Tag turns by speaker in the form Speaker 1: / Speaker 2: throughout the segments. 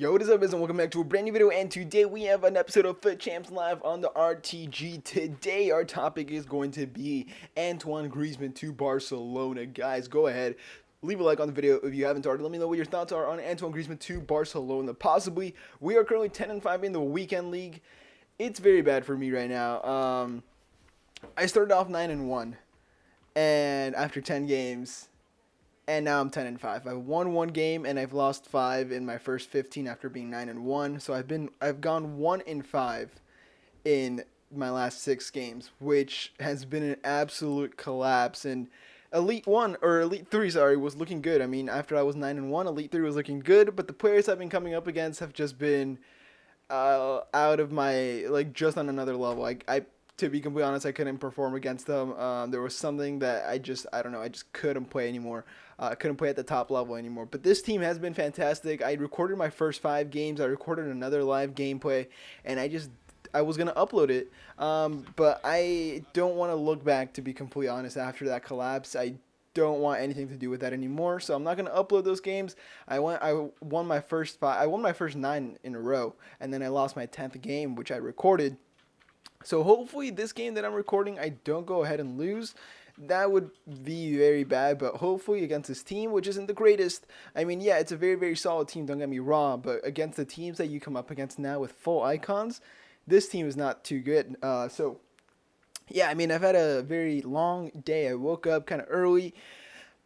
Speaker 1: Yo, what is up, guys, and welcome back to a brand new video. And today we have an episode of Foot Champs Live on the RTG. Today, our topic is going to be Antoine Griezmann to Barcelona. Guys, go ahead, leave a like on the video if you haven't already. Let me know what your thoughts are on Antoine Griezmann to Barcelona. Possibly, we are currently 10-5 in the weekend league. It's very bad for me right now. I started off 9-1, and after 10 games. And now I'm 10-5. I won one game and I've lost 5 in my first 15 after being 9-1. So I've gone 1-5 in my last 6 games, which has been an absolute collapse. And Elite 3, sorry, was looking good. I mean, after I was 9-1, Elite 3 was looking good, but the players I've been coming up against have just been out of my, like, just on another level. I to be completely honest, I couldn't perform against them. There was something that I don't know, I just couldn't play anymore. Couldn't play at the top level anymore. But this team has been fantastic. I recorded my first 5 games. I recorded another live gameplay, and I was gonna upload it. But I don't want to look back, to be completely honest. After that collapse, I don't want anything to do with that anymore. So I'm not gonna upload those games. I won my first 5. I won my first 9 in a row, and then I lost my 10th game, which I recorded. So hopefully this game that I'm recording, I don't go ahead and lose. That would be very bad, but hopefully against this team, which isn't the greatest. I mean, yeah, it's a very, very solid team, don't get me wrong, but against the teams that you come up against now with full icons, this team is not too good. Yeah, I mean, I've had a very long day. I woke up kind of early.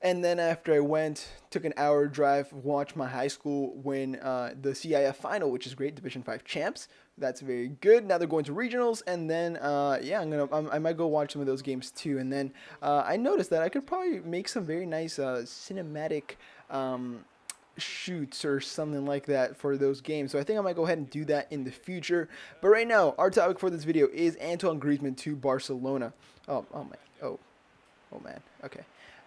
Speaker 1: And then after I took an hour drive, watched my high school win the CIF final, which is great, Division 5 champs. That's very good. Now they're going to regionals, and then yeah, I might go watch some of those games too. And then I noticed that I could probably make some very nice cinematic shoots or something like that for those games. So I think I might go ahead and do that in the future. But right now, our topic for this video is Antoine Griezmann to Barcelona. Oh man, okay.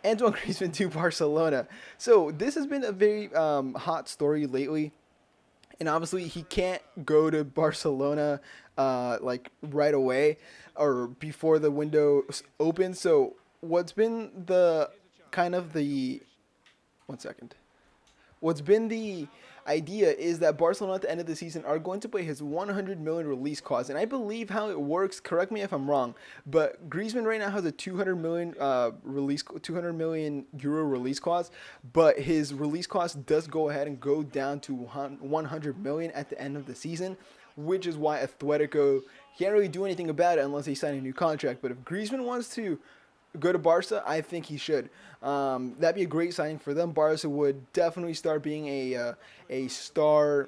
Speaker 1: Antoine Griezmann to Barcelona. So this has been a very hot story lately, and obviously he can't go to Barcelona like right away or before the window opens. So what's been the kind of the 1 second? What's been the idea is that Barcelona at the end of the season are going to pay his 100 million release clause, and I believe how it works. Correct me if I'm wrong, but Griezmann right now has a 200 million euro release clause, but his release clause does go ahead and go down to 100 million at the end of the season, which is why Atletico can't really do anything about it unless they sign a new contract. But if Griezmann wants to go to Barca, I think he should. That'd be a great signing for them. Barca would definitely start being a star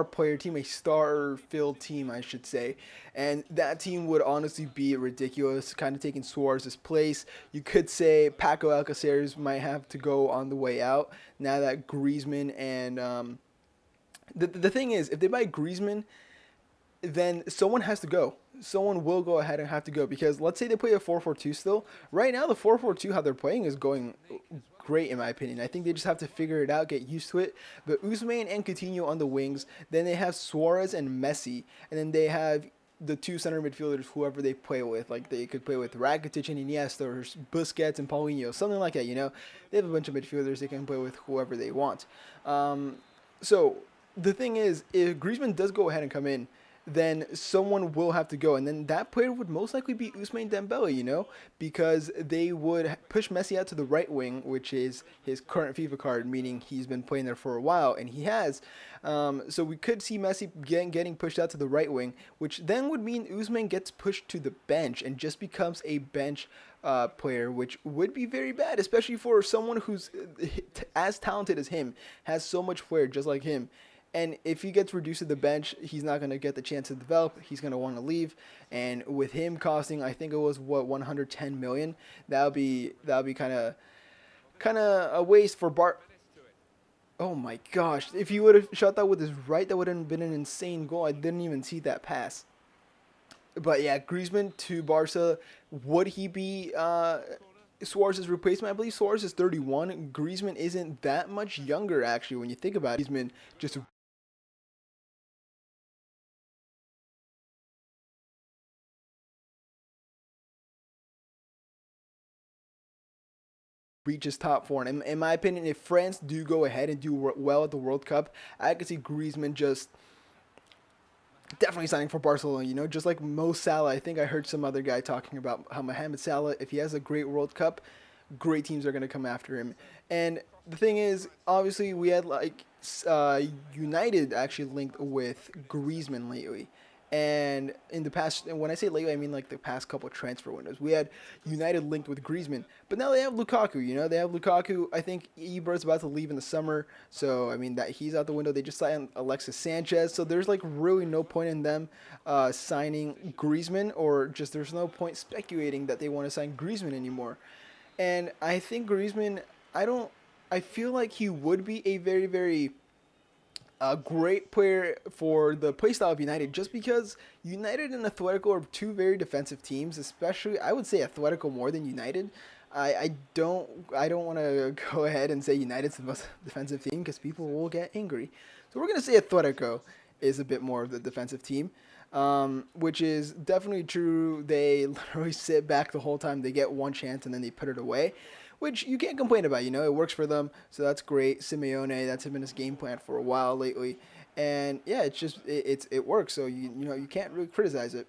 Speaker 1: player team, a star-filled team, I should say. And that team would honestly be ridiculous, kind of taking Suarez's place. You could say Paco Alcaceres might have to go on the way out now that Griezmann and the thing is, if they buy Griezmann, then someone has to go. Someone will go ahead and have to go, because let's say they play a 4-4-2 still. Right now, the 4-4-2, how they're playing, is going great in my opinion. I think they just have to figure it out, get used to it. But Ousmane and Coutinho on the wings. Then they have Suarez and Messi. And then they have the 2 center midfielders, whoever they play with. Like, they could play with Rakitic and Iniesta, or Busquets and Paulinho, something like that, you know. They have a bunch of midfielders. They can play with whoever they want. So the thing is, if Griezmann does go ahead and come in, then someone will have to go, and then that player would most likely be Ousmane Dembele, you know, because they would push Messi out to the right wing, which is his current FIFA card, meaning he's been playing there for a while, and he has. So we could see Messi getting pushed out to the right wing, which then would mean Ousmane gets pushed to the bench and just becomes a bench player, which would be very bad, especially for someone who's as talented as him, has so much flair just like him. And if he gets reduced to the bench, he's not going to get the chance to develop. He's going to want to leave. And with him costing, I think it was 110 million. That'll be kind of a waste for Bart. Oh my gosh! If he would have shot that with his right, that would have been an insane goal. I didn't even see that pass. But yeah, Griezmann to Barca. Would he be Suarez's replacement? I believe Suarez is 31. Griezmann isn't that much younger, actually, when you think about it. Griezmann just reaches top four. And in my opinion, if France do go ahead and do well at the World Cup, I could see Griezmann just definitely signing for Barcelona, just like Mo Salah. I think I heard some other guy talking about how Mohamed Salah, if he has a great World Cup, great teams are going to come after him. And the thing is, obviously, we had United actually linked with Griezmann lately. And in the past, and when I say lately, I mean like the past couple of transfer windows. We had United linked with Griezmann, but now they have Lukaku. They have Lukaku. I think Ibra's about to leave in the summer, so I mean that he's out the window. They just signed Alexis Sanchez, so there's like really no point in them signing Griezmann, or just there's no point speculating that they want to sign Griezmann anymore. And I think Griezmann, I feel like he would be a very, very great player for the playstyle of United, just because United and Atletico are two very defensive teams, especially I would say Atletico more than United. I don't want to go ahead and say United's the most defensive team because people will get angry. So we're going to say Atletico is a bit more of the defensive team, which is definitely true. They literally sit back the whole time. They get one chance and then they put it away, which you can't complain about. It works for them, so that's great. Simeone, that's been his game plan for a while lately, and yeah, it works. So you can't really criticize it.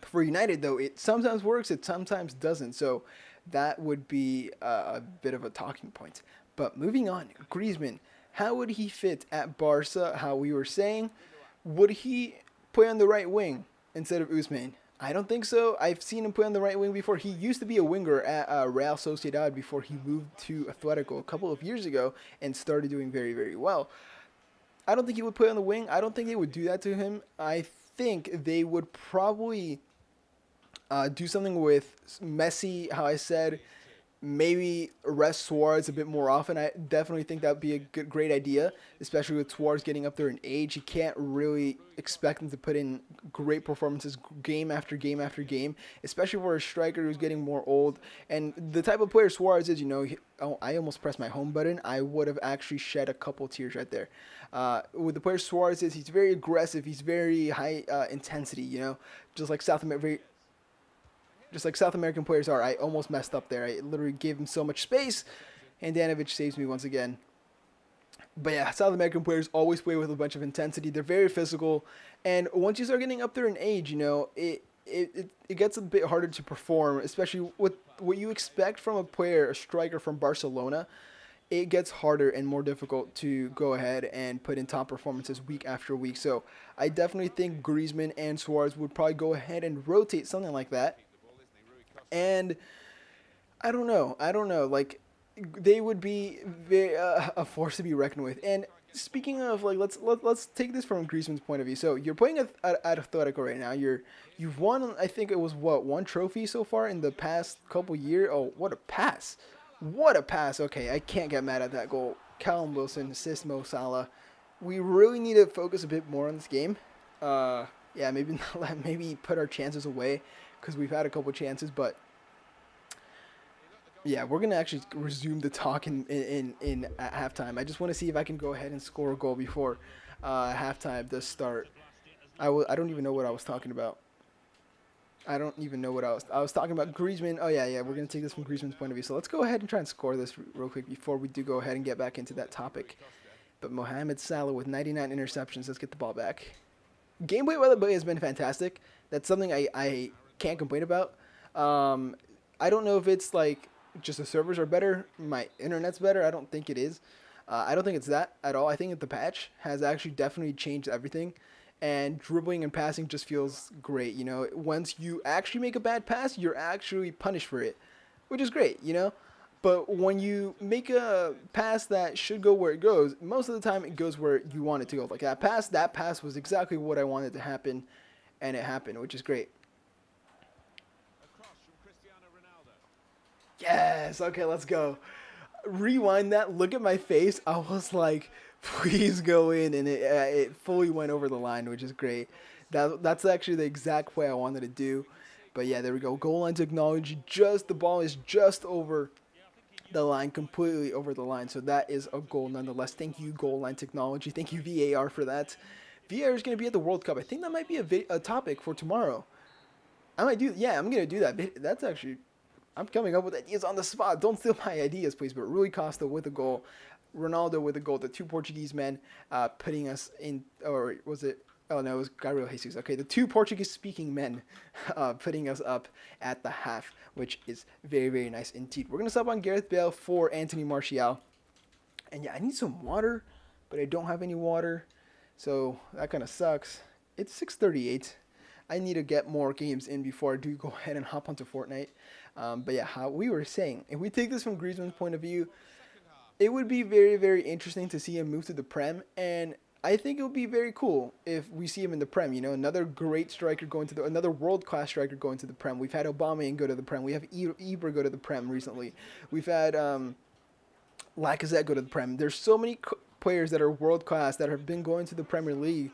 Speaker 1: For United though, it sometimes works, it sometimes doesn't. So that would be a bit of a talking point. But moving on, Griezmann, how would he fit at Barca? How we were saying, would he play on the right wing instead of Ousmane? I don't think so. I've seen him play on the right wing before. He used to be a winger at Real Sociedad before he moved to Atletico a couple of years ago and started doing very, very well. I don't think he would play on the wing. I don't think they would do that to him. I think they would probably do something with Messi, how I said, maybe rest Suarez a bit more often. I definitely think that would be a great idea, especially with Suarez getting up there in age. You can't really expect him to put in great performances game after game after game, especially for a striker who's getting more old. And the type of player Suarez is, I almost pressed my home button. I would have actually shed a couple tears right there. With the player Suarez is, he's very aggressive. He's very high intensity, just like South American players are. I almost messed up there. I literally gave him so much space, and Handanovic saves me once again. But yeah, South American players always play with a bunch of intensity. They're very physical, and once you start getting up there in age, it gets a bit harder to perform, especially with what you expect from a striker from Barcelona. It gets harder and more difficult to go ahead and put in top performances week after week. So I definitely think Griezmann and Suarez would probably go ahead and rotate something like that. And I don't know. Like, they would be a force to be reckoned with. And speaking of, like, let's take this from Griezmann's point of view. So you're playing at Atletico right now. You've won. I think it was one trophy so far in the past couple years. Oh, what a pass! What a pass! Okay, I can't get mad at that goal. Callum Wilson, assist Mo Salah. We really need to focus a bit more on this game. Yeah, maybe put our chances away, because we've had a couple chances, but yeah, we're gonna actually resume the talk in at halftime. I just want to see if I can go ahead and score a goal before halftime does start. I don't even know what I was talking about. I don't even know what I was talking about. Griezmann. Oh yeah, we're gonna take this from Griezmann's point of view. So let's go ahead and try and score this real quick before we do go ahead and get back into that topic. But Mohamed Salah with 99 interceptions. Let's get the ball back. Gameplay by the way has been fantastic. That's something I can't complain about. I don't know if it's like just the servers are better, my internet's better. I don't think it is. I don't think it's that at all. I think that the patch has actually definitely changed everything, and dribbling and passing just feels great. Once you actually make a bad pass, you're actually punished for it, which is great. But when you make a pass that should go where it goes, most of the time it goes where you want it to go. Like that pass was exactly what I wanted to happen, and it happened, which is great. Yes, okay, let's go. Rewind that, look at my face. I was like, please go in, and it fully went over the line, which is great. That's actually the exact play I wanted to do. But yeah, there we go. Goal line technology, the ball is just over the line, completely over the line. So that is a goal nonetheless. Thank you, goal line technology. Thank you, VAR, for that. VAR is going to be at the World Cup. I think that might be a topic for tomorrow. I'm going to do that. That's actually I'm coming up with ideas on the spot. Don't steal my ideas, please. But Rui Costa with a goal, Ronaldo with a goal. The two Portuguese men putting us in, or was it? Oh no, it was Gabriel Jesus. Okay, the two Portuguese-speaking men putting us up at the half, which is very, very nice indeed. We're gonna sub on Gareth Bale for Anthony Martial, and yeah, I need some water, but I don't have any water, so that kind of sucks. It's 6:38. I need to get more games in before I do go ahead and hop onto Fortnite. But yeah, how we were saying, if we take this from Griezmann's point of view, it would be very, very interesting to see him move to the Prem, and I think it would be very cool if we see him in the Prem. You know, another great striker going to another world class striker going to the Prem. We've had Aubameyang go to the Prem. We have Ibra go to the Prem recently. We've had Lacazette go to the Prem. There's so many players that are world class that have been going to the Premier League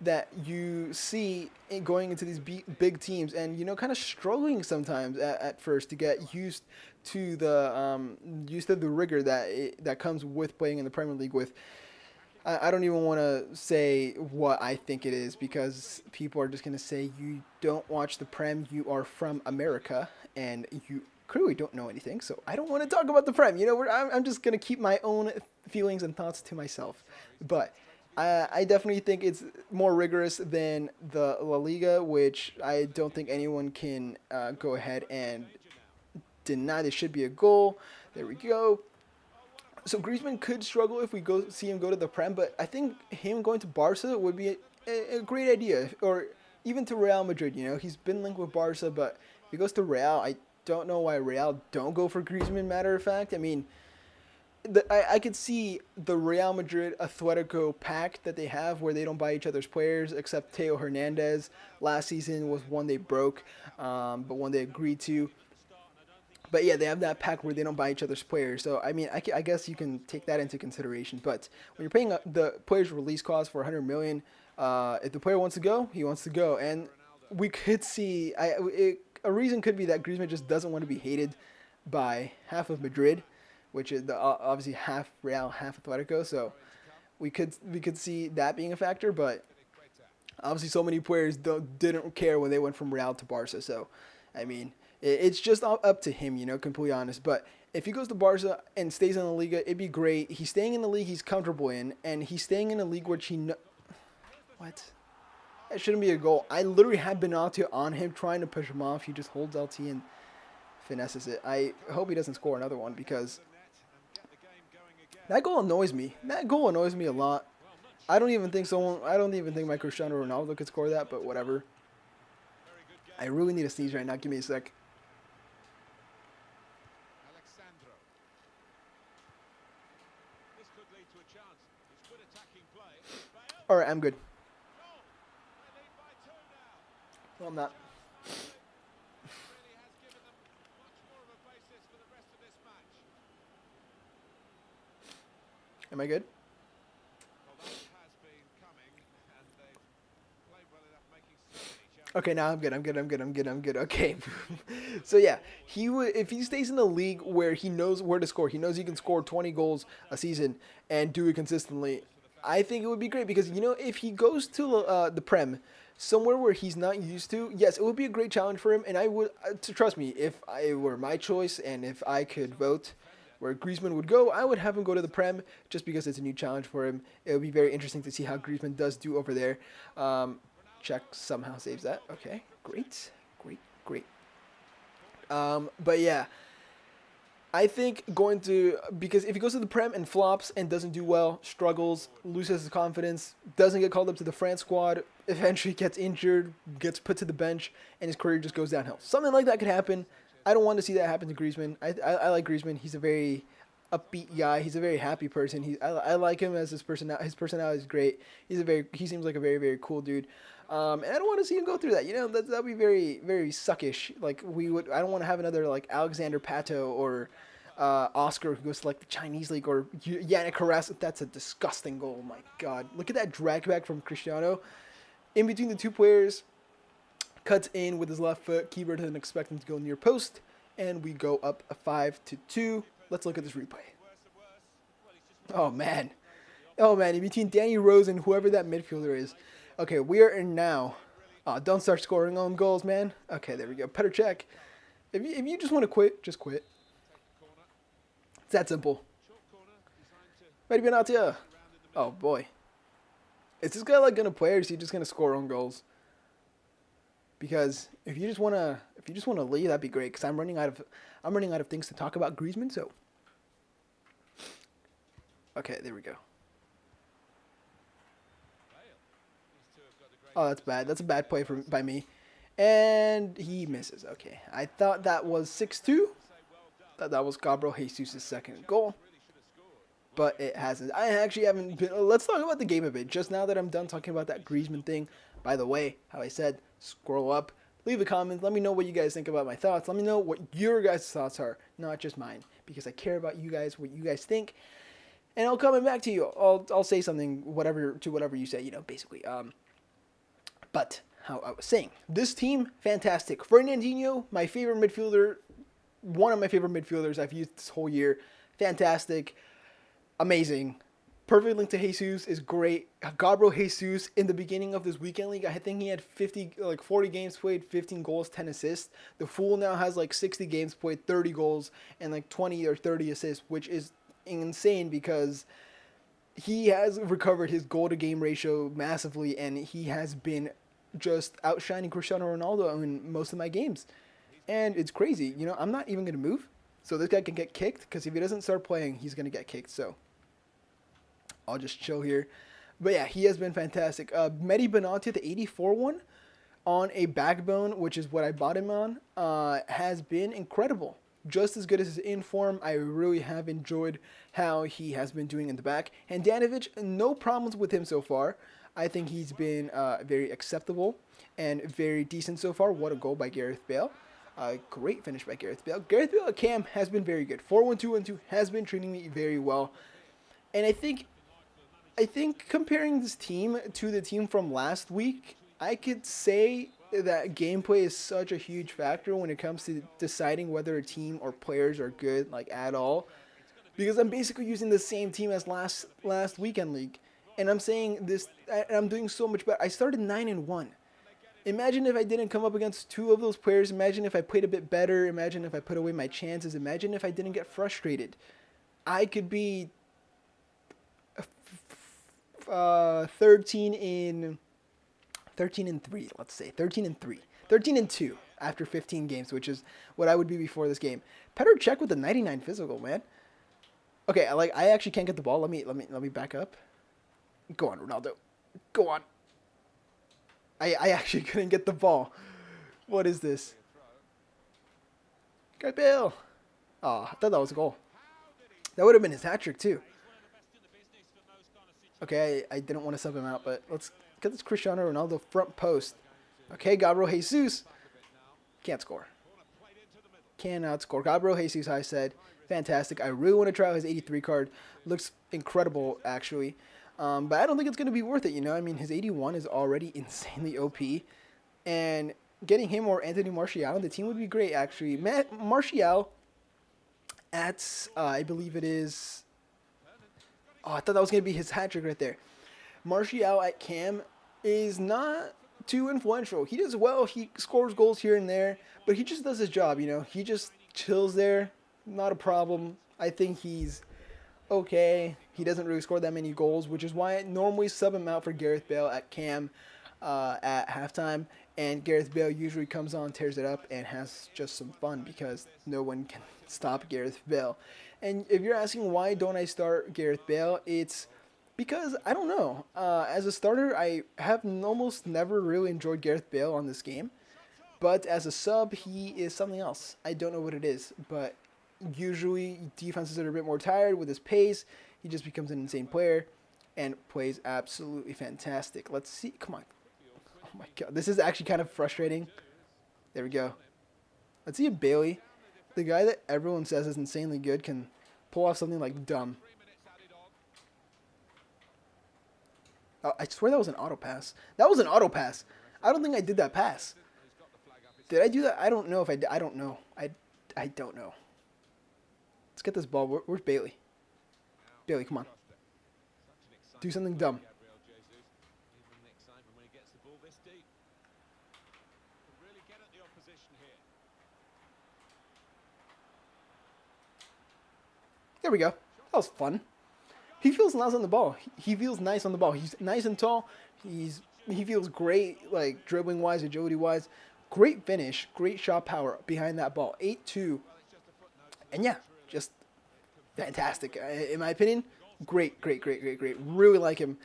Speaker 1: that you see going into these big teams, and you know, kind of struggling sometimes at first to get used to the rigor that comes with playing in the Premier League. With I don't even want to say what I think it is, because people are just going to say, you don't watch the Prem, you are from America, and you clearly don't know anything, so I don't want to talk about the Prem. You know, I'm just going to keep my own feelings and thoughts to myself. But I definitely think it's more rigorous than the La Liga, which I don't think anyone can go ahead and deny. There should be a goal. There we go. So Griezmann could struggle if we see him go to the Prem, but I think him going to Barca would be a great idea, or even to Real Madrid. You know, he's been linked with Barca, but if he goes to Real, I don't know why Real don't go for Griezmann. Matter of fact, I mean, I could see the Real Madrid Atletico pact that they have, where they don't buy each other's players, except Teo Hernandez. Last season was one they broke, but one they agreed to. But yeah, they have that pact where they don't buy each other's players. So, I mean, I guess you can take that into consideration. But when you're paying the player's release cost for $100 million, if the player wants to go, he wants to go. And we could see, a reason could be that Griezmann just doesn't want to be hated by half of Madrid, which is obviously half Real, half Atletico. So we could see that being a factor. But obviously so many players didn't care when they went from Real to Barca. So, I mean, it's just up to him, you know, completely honest. But if he goes to Barca and stays in the Liga, it'd be great. He's staying in the league he's comfortable in, and he's staying in a league which What? That shouldn't be a goal. I literally had Benatia on him, trying to push him off. He just holds LT and finesses it. I hope he doesn't score another one, because that goal annoys me. That goal annoys me a lot. I don't even think my Cristiano Ronaldo could score that, but whatever. I really need to sneeze right now. Give me a sec. All right, I'm good. Well, I'm not. Am I good? Okay, now I'm good. Okay. So yeah, if he stays in the league where he knows where to score, he knows he can score 20 goals a season and do it consistently, I think it would be great, because, you know, if he goes to the Prem, somewhere where he's not used to, yes, it would be a great challenge for him. And I would, trust me, if I were my choice and if I could vote where Griezmann would go, I would have him go to the Prem, just because it's a new challenge for him. It would be very interesting to see how Griezmann does do over there. Check somehow saves that. Okay, great. But yeah, I think because if he goes to the Prem and flops and doesn't do well, struggles, loses his confidence, doesn't get called up to the France squad, eventually gets injured, gets put to the bench, and his career just goes downhill. Something like that could happen. I don't want to see that happen to Griezmann. I like Griezmann. He's a very upbeat guy. He's a very happy person. I like him as his personality. His personality is great. He seems like a very, very cool dude. And I don't want to see him go through that. You know, that'd be very, very suckish. Like, I don't want to have another, like, Alexander Pato or Oscar who goes to, like, the Chinese league, or Yannick Carrasco. That's a disgusting goal. My God. Look at that drag back from Cristiano. In between the two players, cuts in with his left foot. Keeper doesn't expect him to go near post. And we go up a 5-2. Let's look at this replay. Oh, man. In between Danny Rose and whoever that midfielder is. Okay, we are in now. Don't start scoring own goals, man. Okay, there we go. Better check. If you just want to quit, just quit. It's that simple. Ready, Benatia? Oh boy, is this guy like gonna play, or is he just gonna score own goals? Because if you just wanna leave, that'd be great. Because I'm running out of things to talk about Griezmann. So, okay, there we go. Oh, that's bad. That's a bad play by me. And he misses. Okay. I thought that was 6-2. Thought that was Gabriel Jesus' second goal. But it hasn't. I actually haven't been... Let's talk about the game a bit. Just now that I'm done talking about that Griezmann thing. By the way, how I said, scroll up. Leave a comment. Let me know what you guys think about my thoughts. Let me know what your guys' thoughts are. Not just mine. Because I care about you guys, what you guys think. And I'll comment back to you. I'll say something, whatever you say, you know, basically. But how I was saying, this team, fantastic. Fernandinho, my favorite midfielder, one of my favorite midfielders I've used this whole year. Fantastic, amazing. Perfect link to Jesus is great. Gabriel Jesus in the beginning of this weekend league, I think he had 40 games played, 15 goals, 10 assists. The Fool now has like 60 games played, 30 goals, and like 20 or 30 assists, which is insane because he has recovered his goal to game ratio massively, and he has been just outshining Cristiano Ronaldo in most of my games. And it's crazy. You know, I'm not even going to move. So this guy can get kicked, because if he doesn't start playing, he's going to get kicked. So I'll just chill here. But yeah, he has been fantastic. Mehdi Benatia, the 84 one, on a backbone, which is what I bought him on, has been incredible. Just as good as his inform. I really have enjoyed how he has been doing in the back. And Handanovic, no problems with him so far. I think he's been very acceptable and very decent so far. What a goal by Gareth Bale. Great finish by Gareth Bale. Gareth Bale at Cam has been very good. 4-1-2-1-2 has been treating me very well. And I think comparing this team to the team from last week, I could say that gameplay is such a huge factor when it comes to deciding whether a team or players are good, like at all. Because I'm basically using the same team as last weekend league. And I'm saying this, and I'm doing so much better. I started 9-1. Imagine if I didn't come up against two of those players. Imagine if I played a bit better. Imagine if I put away my chances. Imagine if I didn't get frustrated. I could be 13 and 3, let's say. 13-3. 13-2 after 15 games, which is what I would be before this game. Petr Cech with the 99 physical, man. Okay, I actually can't get the ball. Let me back up. Go on, Ronaldo. Go on. I actually couldn't get the ball. What is this? Gareth Bale. Oh, I thought that was a goal. That would have been his hat trick too. Okay, I didn't want to sub him out, but let's get this Cristiano Ronaldo front post. Okay, Gabriel Jesus. Can't score. Cannot score. Gabriel Jesus, I said. Fantastic. I really want to try out his 83 card. Looks incredible, actually. But I don't think it's going to be worth it, you know? I mean, his 81 is already insanely OP. And getting him or Anthony Martial on the team would be great, actually. Martial at, I believe it is... Oh, I thought that was going to be his hat trick right there. Martial at Cam is not too influential. He does well. He scores goals here and there. But he just does his job, you know? He just chills there. Not a problem. I think he's okay. He doesn't really score that many goals, which is why I normally sub him out for Gareth Bale at Cam at halftime. And Gareth Bale usually comes on, tears it up, and has just some fun because no one can stop Gareth Bale. And if you're asking why don't I start Gareth Bale, it's because, I don't know. As a starter, I have almost never really enjoyed Gareth Bale on this game. But as a sub, he is something else. I don't know what it is, but usually defenses are a bit more tired with his pace. He just becomes an insane player and plays absolutely fantastic. Let's see. Come on. Oh my god. This is actually kind of frustrating. There we go. Let's see if Bailey, the guy that everyone says is insanely good, can pull off something like dumb. Oh, I swear that was an auto pass. That was an auto pass. I don't think I did that pass. Did I do that? I don't know if I did. I don't know. I don't know. Let's get this ball. Where's Bailey? Bailey, come on. Do something dumb. There we go. That was fun. He feels nice on the ball. He feels nice on the ball. He's nice and tall. He feels great, like dribbling wise, agility wise. Great finish, great shot power behind that ball. 8-2, and yeah, just fantastic in my opinion. Great. Really like him.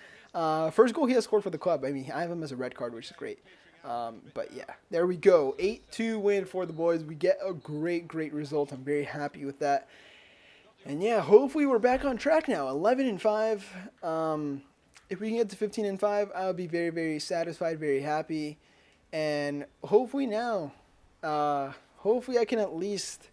Speaker 1: First goal he has scored for the club. I mean, I have him as a red card, which is great. But yeah, there we go. 8-2 win for the boys. We get a great result. I'm very happy with that. And yeah, hopefully we're back on track now. 11-5. If we can get to 15-5, I'll be very satisfied, very happy. And hopefully now, hopefully I can at least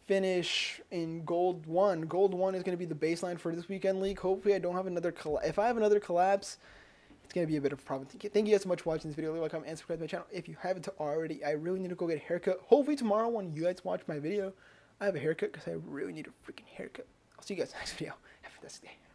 Speaker 1: finish in Gold 1. Gold 1 is going to be the baseline for this weekend league. Hopefully I don't have another if I have another collapse, it's going to be a bit of a problem. Thank you guys so much for watching this video. Leave a like, comment, and subscribe to my channel if you haven't already. I really need to go get a haircut. Hopefully tomorrow when you guys watch my video, I have a haircut because I really need a freaking haircut. I'll see you guys next video. Have a fantastic day.